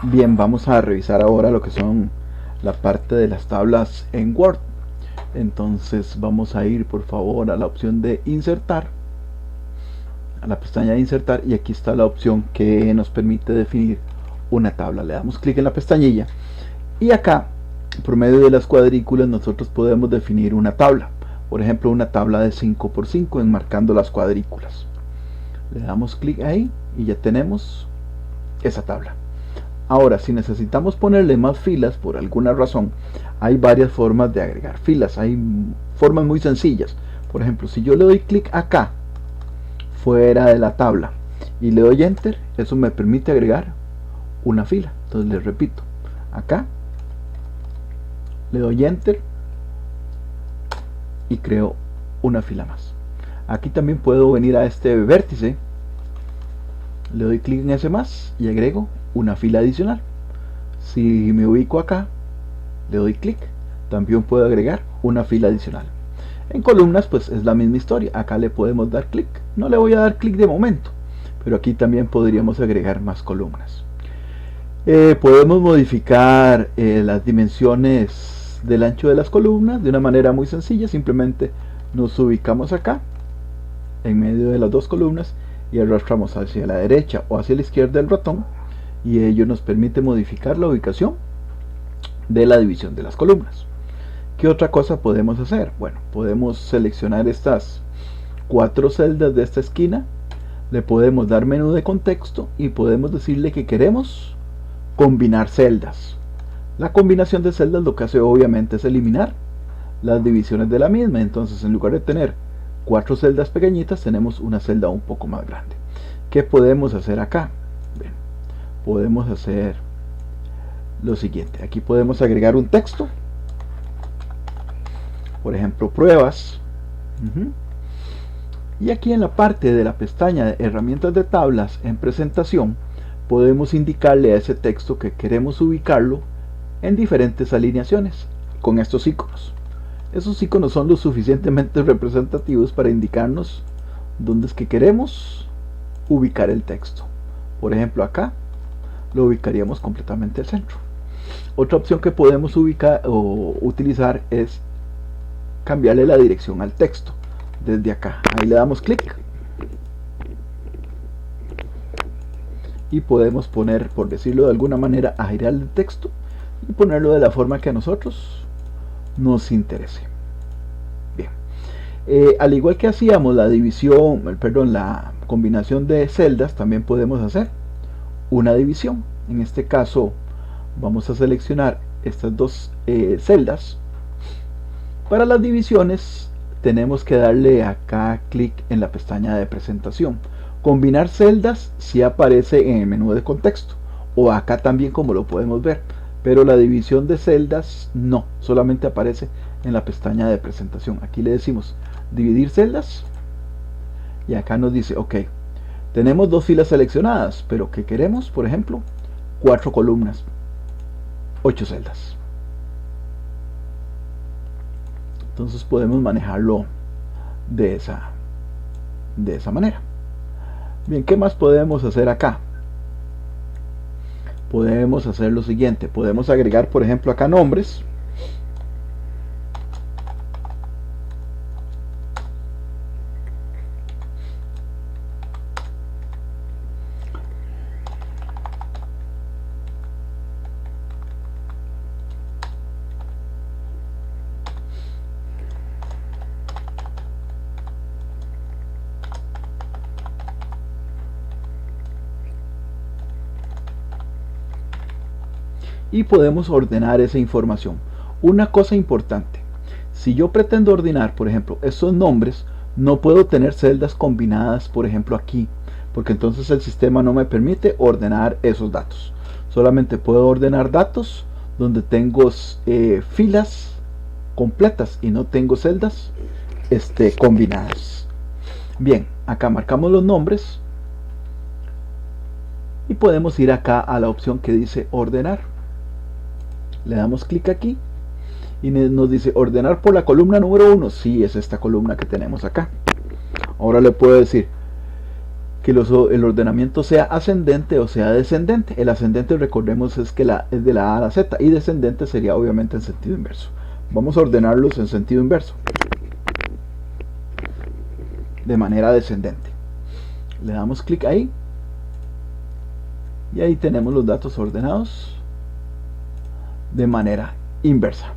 Bien, vamos a revisar ahora lo que son la parte de las tablas en Word. Entonces vamos a ir por favor a la opción de insertar, a la pestaña de insertar, y aquí está la opción que nos permite definir una tabla. Le damos clic en la pestañilla y acá por medio de las cuadrículas nosotros podemos definir una tabla. Por ejemplo, una tabla de 5×5 enmarcando las cuadrículas. Le damos clic ahí y ya tenemos esa tabla. Ahora, si necesitamos ponerle más filas por alguna razón, hay varias formas de agregar filas. Hay formas muy sencillas. Por ejemplo, si yo le doy clic acá, fuera de la tabla, y le doy enter, eso me permite agregar una fila. Entonces les repito, acá le doy enter y creo una fila más. Aquí también puedo venir a este vértice, le doy clic en ese más y agrego una fila adicional. Si me ubico acá, le doy clic, también puedo agregar una fila adicional. En columnas pues es la misma historia, acá le podemos dar clic, no le voy a dar clic de momento, pero aquí también podríamos agregar más columnas. Podemos modificar las dimensiones del ancho de las columnas de una manera muy sencilla. Simplemente nos ubicamos acá en medio de las dos columnas y arrastramos hacia la derecha o hacia la izquierda del ratón, y ello nos permite modificar la ubicación de la división de las columnas. ¿Qué otra cosa podemos hacer? Bueno, podemos seleccionar estas 4 celdas de esta esquina, le podemos dar menú de contexto y podemos decirle que queremos combinar celdas. La combinación de celdas lo que hace obviamente es eliminar las divisiones de la misma. Entonces, en lugar de tener 4 celdas pequeñitas, tenemos una celda un poco más grande. ¿Qué podemos hacer acá? Bien, podemos hacer lo siguiente. Aquí podemos agregar un texto, por ejemplo, pruebas. Y aquí en la parte de la pestaña de herramientas de tablas en presentación, podemos indicarle a ese texto que queremos ubicarlo en diferentes alineaciones con estos iconos. Esos iconos son lo suficientemente representativos para indicarnos dónde es que queremos ubicar el texto. Por ejemplo, acá lo ubicaríamos completamente al centro. Otra opción que podemos ubicar o utilizar es cambiarle la dirección al texto. Desde acá, ahí le damos clic y podemos poner, por decirlo de alguna manera, a girar el texto y ponerlo de la forma que a nosotros nos interese. Bien, al igual que hacíamos la división, la combinación de celdas, también podemos hacer una división. En este caso vamos a seleccionar estas dos celdas. Para las divisiones tenemos que darle acá clic en la pestaña de presentación. Combinar celdas si aparece en el menú de contexto, o acá también, como lo podemos ver, pero la división de celdas no, solamente aparece en la pestaña de presentación. Aquí le decimos dividir celdas y acá nos dice ok, tenemos 2 filas seleccionadas, pero que queremos, por ejemplo, 4 columnas, 8 celdas. Entonces podemos manejarlo de esa manera. Bien, ¿qué más podemos hacer acá? Podemos hacer lo siguiente, podemos agregar, por ejemplo, acá nombres. Y podemos ordenar esa información. Una cosa importante, si yo pretendo ordenar, por ejemplo, estos nombres, no puedo tener celdas combinadas, por ejemplo, aquí, porque entonces el sistema no me permite ordenar esos datos. Solamente puedo ordenar datos donde tengo filas completas y no tengo celdas combinadas. Bien, acá marcamos los nombres y podemos ir acá a la opción que dice ordenar. Le damos clic aquí y nos dice ordenar por la columna número 1. Sí, es esta columna que tenemos acá. Ahora le puedo decir que el ordenamiento sea ascendente o sea descendente. El ascendente, recordemos, es que es de la A a la Z, y descendente sería obviamente en sentido inverso. Vamos a ordenarlos en sentido inverso, de manera descendente. Le damos clic ahí y ahí tenemos los datos ordenados de manera inversa.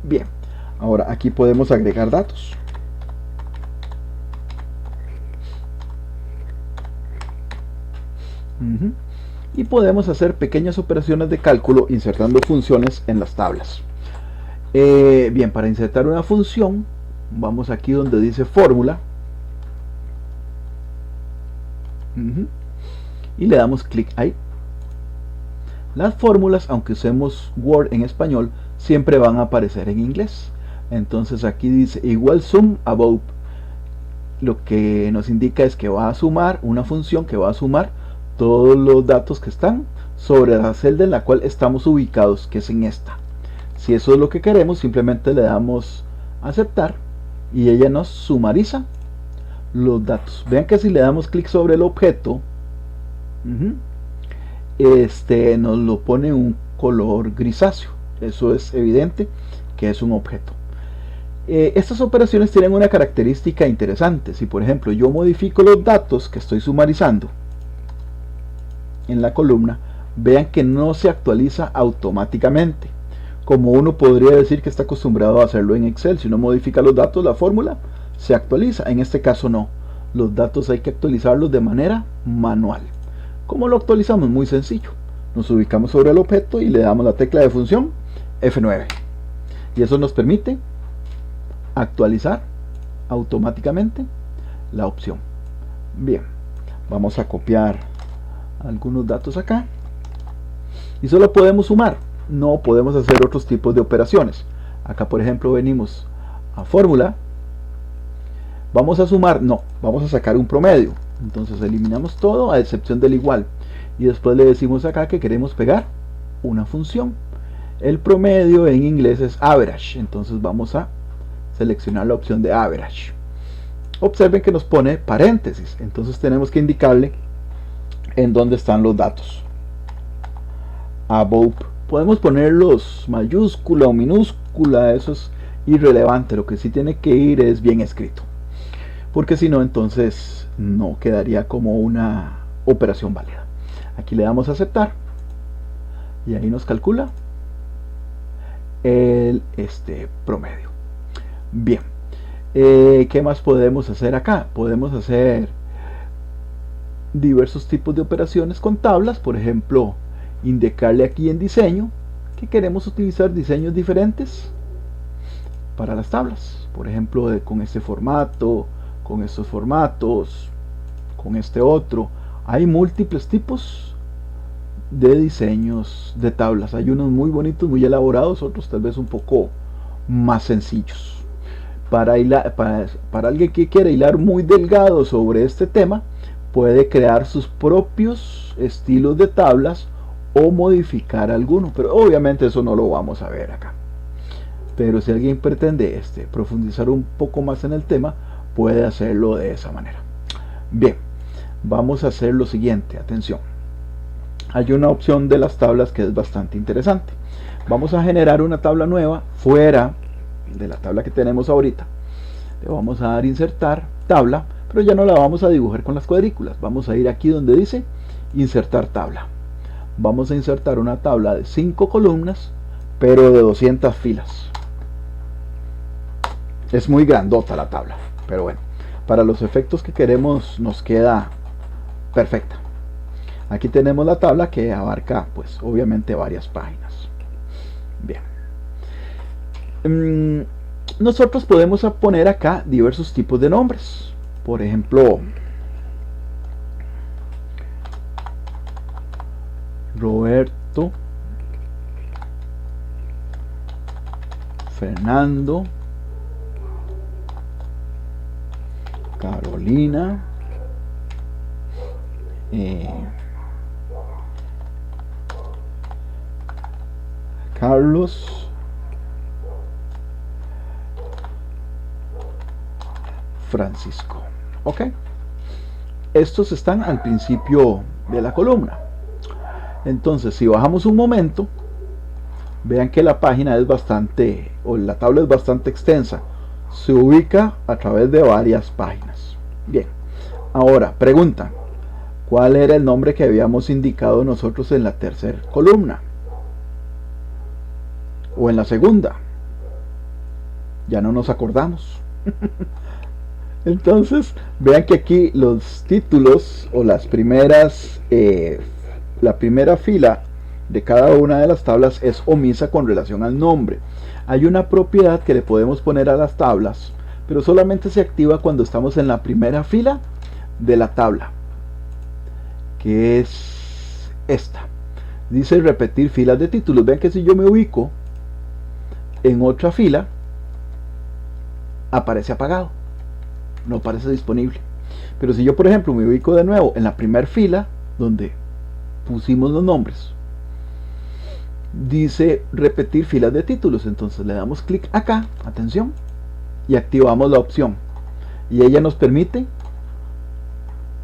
Bien, ahora aquí podemos agregar datos. Y podemos hacer pequeñas operaciones de cálculo insertando funciones en las tablas. Bien, para insertar una función, vamos aquí donde dice fórmula y le damos clic ahí. Las fórmulas, aunque usemos Word en español, siempre van a aparecer en inglés. Entonces aquí dice igual sum above. Lo que nos indica es que va a sumar una función que va a sumar todos los datos que están sobre la celda en la cual estamos ubicados, que es en esta. Si eso es lo que queremos, simplemente le damos aceptar y ella nos sumariza los datos. Vean que si le damos clic sobre el objeto, nos lo pone un color grisáceo. Eso es evidente que es un objeto. Estas operaciones tienen una característica interesante. Si por ejemplo yo modifico los datos que estoy sumarizando en la columna, vean que no se actualiza automáticamente, como uno podría decir que está acostumbrado a hacerlo en Excel. Si uno modifica los datos, la fórmula se actualiza. En este caso no, los datos hay que actualizarlos de manera manual. ¿Cómo lo actualizamos? Muy sencillo, nos ubicamos sobre el objeto y le damos la tecla de función F9 y eso nos permite actualizar automáticamente la opción. Bien, vamos a copiar algunos datos acá y solo podemos sumar, no podemos hacer otros tipos de operaciones. Acá por ejemplo venimos a fórmula, vamos a sumar, no, vamos a sacar un promedio. Entonces eliminamos todo a excepción del igual y después le decimos acá que queremos pegar una función. El promedio en inglés es average, entonces vamos a seleccionar la opción de average. Observen que nos pone paréntesis, entonces tenemos que indicarle en dónde están los datos. Above, podemos ponerlos mayúscula o minúscula, eso es irrelevante. Lo que sí tiene que ir es bien escrito, porque si no entonces no quedaría como una operación válida. Aquí le damos a aceptar y ahí nos calcula el promedio. Bien, ¿qué más podemos hacer acá? Podemos hacer diversos tipos de operaciones con tablas. Por ejemplo, indicarle aquí en diseño que queremos utilizar diseños diferentes para las tablas. Por ejemplo, con este formato, con estos formatos, con este otro. Hay múltiples tipos de diseños de tablas. Hay unos muy bonitos, muy elaborados, otros tal vez un poco más sencillos. Para alguien que quiere hilar muy delgado sobre este tema, puede crear sus propios estilos de tablas o modificar alguno, pero obviamente eso no lo vamos a ver acá. Pero si alguien pretende profundizar un poco más en el tema, puede hacerlo de esa manera. Bien, vamos a hacer lo siguiente, atención. Hay una opción de las tablas que es bastante interesante. Vamos a generar una tabla nueva fuera de la tabla que tenemos ahorita. Le vamos a dar insertar tabla, pero ya no la vamos a dibujar con las cuadrículas. Vamos a ir aquí donde dice insertar tabla. Vamos a insertar una tabla de 5 columnas, pero de 200 filas. Es muy grandota la tabla, pero bueno, para los efectos que queremos nos queda perfecta. Aquí tenemos la tabla que abarca, pues, obviamente varias páginas. Bien. Nosotros podemos poner acá diversos tipos de nombres. Por ejemplo, Roberto, Fernando, Carolina, Carlos, Francisco. Ok, estos están al principio de la columna. Entonces, si bajamos un momento, vean que la página es bastante, o la tabla es bastante extensa. Se ubica a través de varias páginas. Bien, ahora pregunta, ¿cuál era el nombre que habíamos indicado nosotros en la tercera columna? O en la segunda. Ya no nos acordamos. Entonces, vean que aquí los títulos o las primeras, la primera fila de cada una de las tablas es omisa con relación al nombre. Hay una propiedad que le podemos poner a las tablas, pero solamente se activa cuando estamos en la primera fila de la tabla, que es esta. Dice repetir filas de títulos. Vean que si yo me ubico en otra fila, aparece apagado, no aparece disponible. Pero si yo, por ejemplo, me ubico de nuevo en la primera fila donde pusimos los nombres, dice repetir filas de títulos. Entonces le damos clic acá, atención, y activamos la opción, y ella nos permite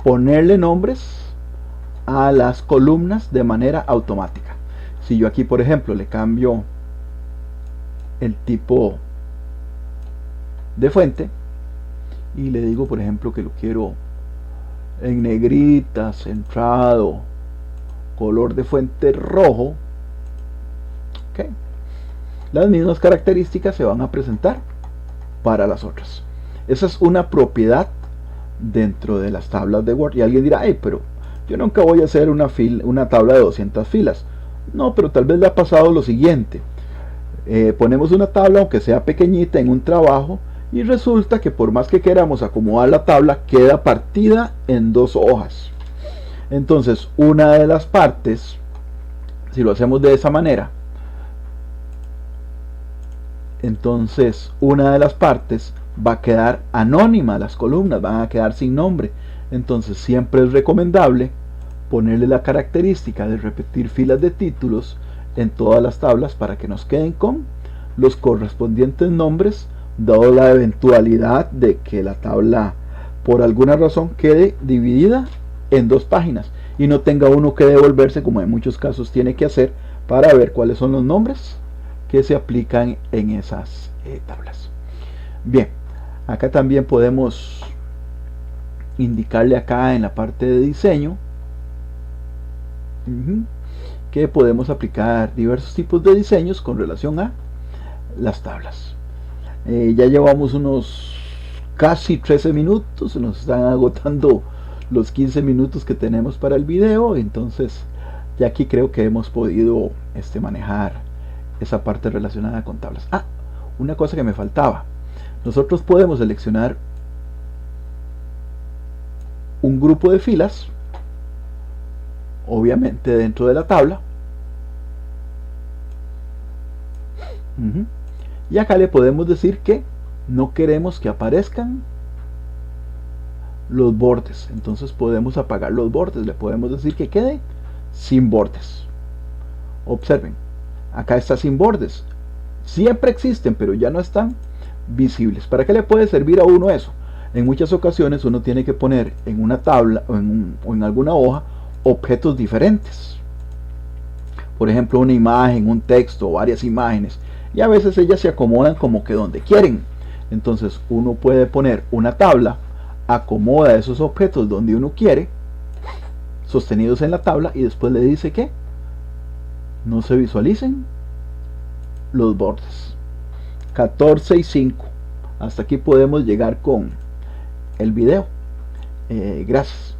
ponerle nombres a las columnas de manera automática. Si yo aquí, por ejemplo, le cambio el tipo de fuente y le digo, por ejemplo, que lo quiero en negrita, centrado, color de fuente rojo, okay, las mismas características se van a presentar para las otras. Esa es una propiedad dentro de las tablas de Word. Y alguien dirá, hey, pero yo nunca voy a hacer una tabla de 200 filas. No, pero tal vez le ha pasado lo siguiente. Ponemos una tabla, aunque sea pequeñita, en un trabajo, y resulta que por más que queramos acomodar la tabla, queda partida en dos hojas. Entonces, una de las partes, si lo hacemos de esa manera, entonces una de las partes va a quedar anónima, las columnas van a quedar sin nombre. Entonces siempre es recomendable ponerle la característica de repetir filas de títulos en todas las tablas para que nos queden con los correspondientes nombres, dado la eventualidad de que la tabla por alguna razón quede dividida en dos páginas y no tenga uno que devolverse, como en muchos casos tiene que hacer, para ver cuáles son los nombres que se aplican en esas tablas. Bien, acá también podemos indicarle acá en la parte de diseño que podemos aplicar diversos tipos de diseños con relación a las tablas. Ya llevamos unos casi 13 minutos, se nos están agotando los 15 minutos que tenemos para el video, entonces ya aquí creo que hemos podido manejar esa parte relacionada con tablas. Una cosa que me faltaba, nosotros podemos seleccionar un grupo de filas, obviamente dentro de la tabla, y acá le podemos decir que no queremos que aparezcan los bordes, entonces podemos apagar los bordes, le podemos decir que quede sin bordes. Observen, acá está sin bordes, siempre existen pero ya no están visibles. ¿Para qué le puede servir a uno eso? En muchas ocasiones uno tiene que poner en una tabla o en alguna hoja objetos diferentes, por ejemplo una imagen, un texto, varias imágenes, y a veces ellas se acomodan como que donde quieren. Entonces uno puede poner una tabla, acomoda esos objetos donde uno quiere, sostenidos en la tabla, y después le dice que no se visualicen los bordes. 14 y 5. Hasta aquí podemos llegar con el video. Gracias.